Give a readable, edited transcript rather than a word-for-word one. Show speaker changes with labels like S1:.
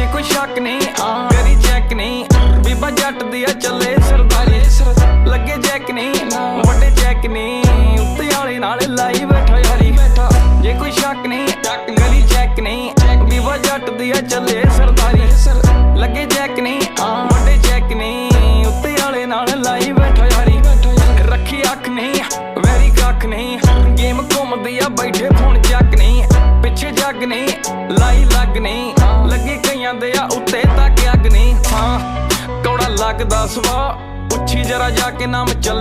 S1: जे कोई शक नहीं करी चेक नहीं, बीबा जट दी चले सरदारी, लगे चेक नहीं वड्डे चेक नहीं, उत्ते आले नाल लाई बैठा यारी। जे कोई शक नहीं करी चेक नहीं, बीबा जट दी चले सरदारी, लगे चेक नहीं वड्डे चेक नहीं, उत्ते आले नाल लाई बैठा यारी। रखी अख नहीं वैरी कख नहीं, गेम घूमदी आ बैठे फोन चक नहीं, पिछे जग नहीं लाई लग नहीं, लगे कईयां दे उत्ते तक अग नहीं। हाँ कौड़ा लगदा सवा, उच्छी जरा जाके नाम चल